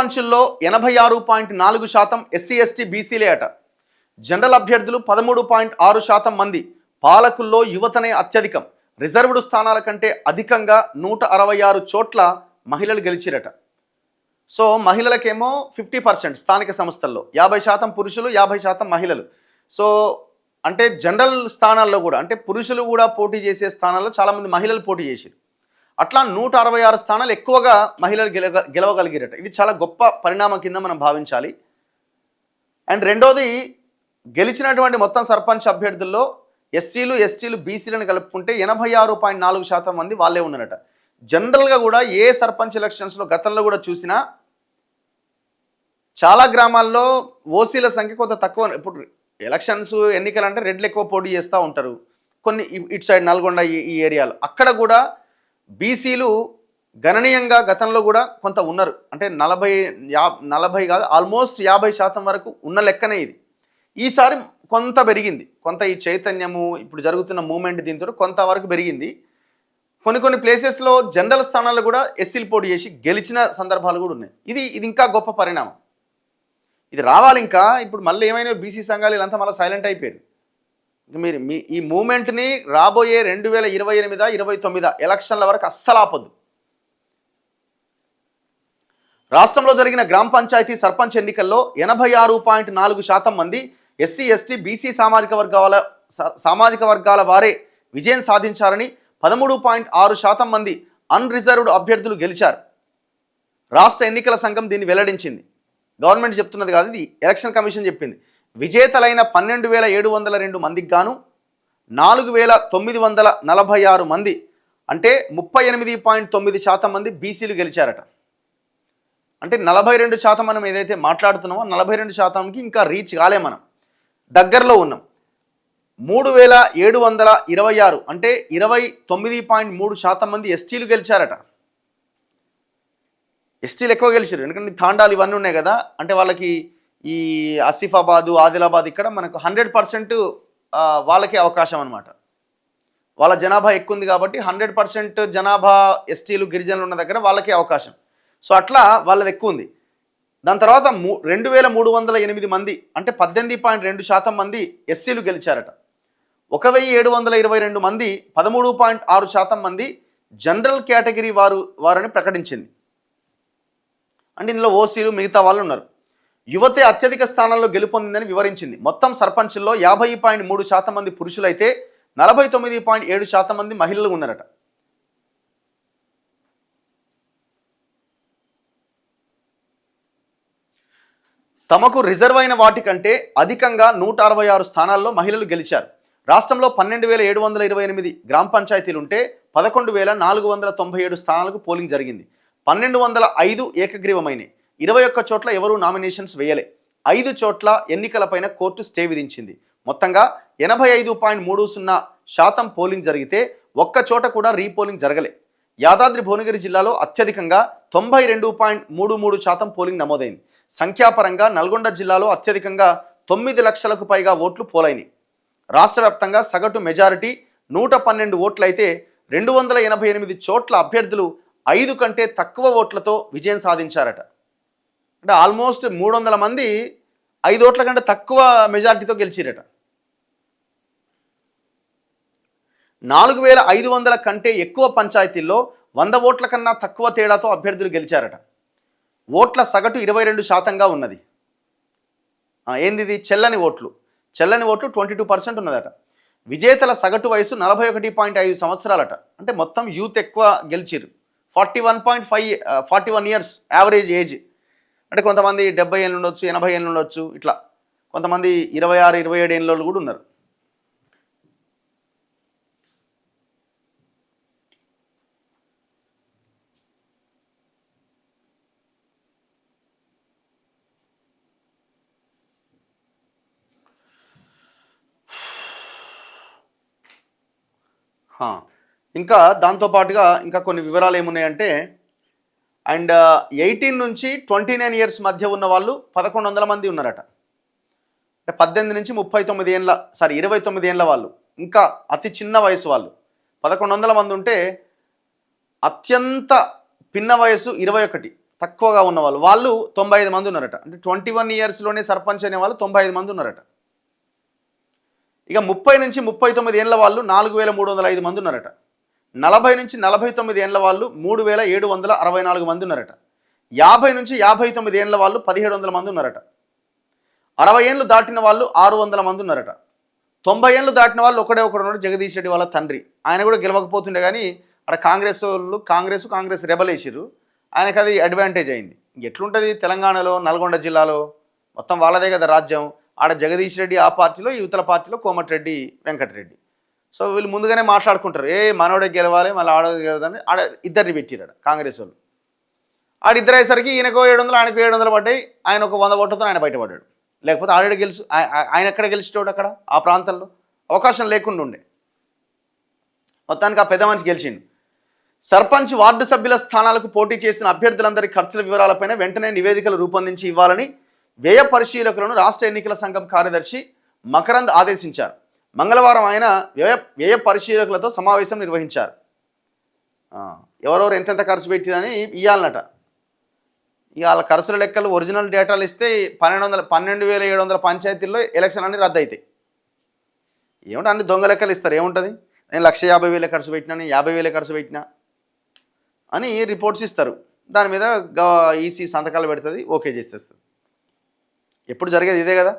సర్పంచుల్లో 86.4% SC ST బీసీలే అట. General అభ్యర్థులు 13.6% మంది. పాలకుల్లో యువతనే అత్యధికం. రిజర్వ్డ్ స్థానాల కంటే అధికంగా 166 చోట్ల మహిళలు గెలిచిరట. సో మహిళలకేమో 50% స్థానిక సంస్థల్లో, 50% పురుషులు, 50% మహిళలు. సో అంటే జనరల్ స్థానాల్లో కూడా, అంటే పురుషులు కూడా పోటీ చేసే స్థానాల్లో చాలామంది మహిళలు పోటీ చేశారు. అట్లా 166 స్థానాలు ఎక్కువగా మహిళలు గెలవగలిగారట. ఇది చాలా గొప్ప పరిణామం కింద మనం భావించాలి. అండ్ రెండోది, గెలిచినటువంటి మొత్తం సర్పంచ్ అభ్యర్థుల్లో ఎస్సీలు, ఎస్టీలు, బీసీలను కలుపుకుంటే 86.4% మంది వాళ్ళే ఉన్నారట. జనరల్గా కూడా ఏ సర్పంచ్ ఎలక్షన్స్లో గతంలో కూడా చూసినా చాలా గ్రామాల్లో ఓసీల సంఖ్య కొంత తక్కువ. ఇప్పుడు ఎలక్షన్స్ ఎన్నికలు అంటే రెడ్లు ఎక్కువ పోటీ చేస్తూ ఉంటారు. కొన్ని ఇటు సైడ్ నల్గొండ ఈ ఏరియాలో అక్కడ కూడా బీసీలు గణనీయంగా గతంలో కూడా కొంత ఉన్నారు. అంటే 40 కాదు, ఆల్మోస్ట్ 50% వరకు ఉన్న లెక్కనే ఇది. ఈసారి కొంత పెరిగింది, కొంత ఈ చైతన్యము ఇప్పుడు జరుగుతున్న మూమెంట్ దీంతో కొంతవరకు పెరిగింది. కొన్ని ప్లేసెస్లో జనరల్ స్థానాల్లో కూడా ఎస్సీలు పోటీ చేసి గెలిచిన సందర్భాలు కూడా ఉన్నాయి. ఇది ఇంకా గొప్ప పరిణామం. ఇది రావాలి. ఇంకా ఇప్పుడు మళ్ళీ ఏమైనా బీసీ సంఘాలు వీళ్ళంతా మళ్ళీ సైలెంట్ అయిపోయారు. మీరు ఈ మూమెంట్ని రాబోయే 2028, 29 ఎలక్షన్ల వరకు అస్సలు ఆపొద్దు. రాష్ట్రంలో జరిగిన గ్రామ పంచాయతీ సర్పంచ్ ఎన్నికల్లో 86.4% మంది ఎస్సీ, ఎస్టీ, బీసీ సామాజిక వర్గాల వారే విజయం సాధించారని, 13.6% మంది అన్రిజర్వ్డ్ అభ్యర్థులు గెలిచారు. రాష్ట్ర ఎన్నికల సంఘం దీన్ని వెల్లడించింది. గవర్నమెంట్ చెప్తున్నది కాదు, ఇది ఎలక్షన్ కమిషన్ చెప్పింది. విజేతలైన 12,702 మందికి గాను 4,946 మంది, అంటే 38.9% మంది బీసీలు గెలిచారట. అంటే 42% మనం ఏదైతే మాట్లాడుతున్నామో 42%కి ఇంకా రీచ్ కాలే, మనం దగ్గరలో ఉన్నాం. 3,726 అంటే 29.3% మంది ఎస్టీలు గెలిచారట. ఎస్టీలు ఎక్కువ గెలిచారు, ఎందుకంటే తాండాలు ఇవన్నీ ఉన్నాయి కదా. అంటే వాళ్ళకి ఈ ఆసిఫాబాదు, ఆదిలాబాద్ ఇక్కడ మనకు 100% వాళ్ళకే అవకాశం అనమాట. వాళ్ళ జనాభా ఎక్కువ ఉంది కాబట్టి 100% జనాభా ఎస్టీలు, గిరిజనులు ఉన్న దగ్గర వాళ్ళకే అవకాశం. సో అట్లా వాళ్ళది ఎక్కువ ఉంది. దాని తర్వాత 2,308 మంది అంటే 18.2% మంది ఎస్సీలు గెలిచారట. 1,722 మంది 13.6% మంది జనరల్ కేటగిరీ వారని ప్రకటించింది. అంటే ఇందులో ఓసీలు, మిగతా వాళ్ళు ఉన్నారు. యువతే అత్యధిక స్థానాల్లో గెలుపొందిందని వివరించింది. మొత్తం సర్పంచుల్లో 50.3% మంది పురుషులైతే 49.7% మంది మహిళలు ఉన్నారట. తమకు రిజర్వ్ అయిన వాటికంటే అధికంగా 166 స్థానాల్లో మహిళలు గెలిచారు. రాష్ట్రంలో 12,728 గ్రామ పంచాయతీలుంటే 11,497 స్థానాలకు పోలింగ్ జరిగింది. 1,205 ఏకగ్రీవమైనవి. 21 చోట్ల ఎవరూ నామినేషన్స్ వేయలే. 5 చోట్ల ఎన్నికలపైన కోర్టు స్టే విధించింది. మొత్తంగా 85.30% పోలింగ్ జరిగితే ఒక్క చోట కూడా రీపోలింగ్ జరగలే. యాదాద్రి భువనగిరి జిల్లాలో అత్యధికంగా 92.33% పోలింగ్ నమోదైంది. సంఖ్యాపరంగా నల్గొండ జిల్లాలో అత్యధికంగా 9 లక్షలకు పైగా ఓట్లు పోలైనవి. రాష్ట్ర వ్యాప్తంగా సగటు మెజారిటీ 112 ఓట్లయితే 288 చోట్ల అభ్యర్థులు 5 కంటే తక్కువ ఓట్లతో విజయం సాధించారట. అంటే ఆల్మోస్ట్ 300 మంది 5 ఓట్ల కంటే తక్కువ మెజారిటీతో గెలిచిరట. 4,500 కంటే ఎక్కువ పంచాయతీల్లో 100 ఓట్ల కన్నా తక్కువ తేడాతో అభ్యర్థులు గెలిచారట. ఓట్ల సగటు 22%గా ఉన్నది. ఏంది చెల్లని ఓట్లు 22% ఉన్నదట. విజేతల సగటు వయసు 41.5 సంవత్సరాలట. అంటే మొత్తం యూత్ ఎక్కువ గెలిచిరు. 41 ఇయర్స్ యావరేజ్ ఏజ్. అంటే కొంతమంది 70 ఏళ్ళు ఉండొచ్చు, 80 ఏళ్ళు ఉండొచ్చు, ఇట్లా కొంతమంది 26, 27 ఏళ్ళ కూడా ఉన్నారు. ఇంకా దాంతోపాటుగా ఇంకా కొన్ని వివరాలు ఏమున్నాయంటే, అండ్ 18 నుంచి 29 ఇయర్స్ మధ్య ఉన్న వాళ్ళు 1,100 మంది ఉన్నారట. అంటే 18 నుంచి 29 ఏళ్ళ వాళ్ళు, ఇంకా అతి చిన్న వయసు వాళ్ళు 1,100 మంది ఉంటే, అత్యంత పిన్న వయసు 21, తక్కువగా ఉన్న వాళ్ళు 95 మంది ఉన్నారట. అంటే 21 ఇయర్స్లోనే సర్పంచ్ అనే వాళ్ళు 95 మంది ఉన్నారట. ఇక 30 నుంచి 39 ఏళ్ల వాళ్ళు 4305 మంది ఉన్నారట. 40 నుంచి 49 ఏళ్ల వాళ్ళు 3764 మంది ఉన్నారట. 50 నుంచి 59 ఏళ్ల వాళ్ళు 1700 మంది ఉన్నారట. 60 ఏళ్ళు దాటిన వాళ్ళు 600 మంది ఉన్నారట. 90 ఏళ్ళు దాటిన వాళ్ళు ఒకడే ఒకడు ఉన్నాడు, జగదీష్ రెడ్డి వాళ్ళ తండ్రి. ఆయన కూడా గెలవకపోతుండే కానీ అక్కడ కాంగ్రెస్ వాళ్ళు కాంగ్రెస్ రెబల్ వేసిర్రు. ఆయనకు అది అడ్వాంటేజ్ అయింది. ఎట్లుంటుంది తెలంగాణలో నల్గొండ జిల్లాలో మొత్తం వాళ్ళదే కదా రాజ్యం. ఆడ జగదీష్ రెడ్డి ఆ పార్టీలో, యువతల పార్టీలో కోమటిరెడ్డి వెంకటరెడ్డి. సో వీళ్ళు ముందుగానే మాట్లాడుకుంటారు, మనోడే గెలవాలి మళ్ళీ ఆడోది గెలవదని. ఆడ ఇద్దరిని పెట్టిరాడు కాంగ్రెస్ వాళ్ళు. ఆడిద్దరు అయ్యేసరికి ఈయనకో 700 ఆయనకు 700 పడ్డాయి. ఆయన ఒక 100 ఓట్లతో ఆయన బయటపడ్డాడు. లేకపోతే ఆల్రెడీ ఆయన ఎక్కడ గెలిచేటోడు అక్కడ ఆ ప్రాంతంలో అవకాశం లేకుండా ఉండే. మొత్తానికి ఆ పెద్ద మనిషి గెలిచిండు. సర్పంచ్ వార్డు సభ్యుల స్థానాలకు పోటీ చేసిన అభ్యర్థులందరి ఖర్చుల వివరాలపైన వెంటనే నివేదికలు రూపొందించి ఇవ్వాలని వ్యయ పరిశీలకులను రాష్ట్ర ఎన్నికల సంఘం కార్యదర్శి మకరంద్ ఆదేశించారు. మంగళవారం ఆయన వ్యయ పరిశీలకులతో సమావేశం నిర్వహించారు. ఎవరెవరు ఎంతెంత ఖర్చు పెట్టిరని ఇవ్వాలన్నట. ఇవాళ ఖర్చుల లెక్కలు ఒరిజినల్ డేటాలు ఇస్తే 12,700 పంచాయతీల్లో ఎలక్షన్ అన్ని రద్దు అవుతాయి. ఏమంటే అన్ని దొంగ లెక్కలు ఇస్తారు. ఏముంటుంది, నేను 150,000 ఖర్చు పెట్టినా, నేను 50,000 ఖర్చు పెట్టినా అని రిపోర్ట్స్ ఇస్తారు. దాని మీద ఈసీ సంతకాలు పెడుతుంది, ఓకే చేసేస్తుంది. ఎప్పుడు జరిగేది ఇదే కదా.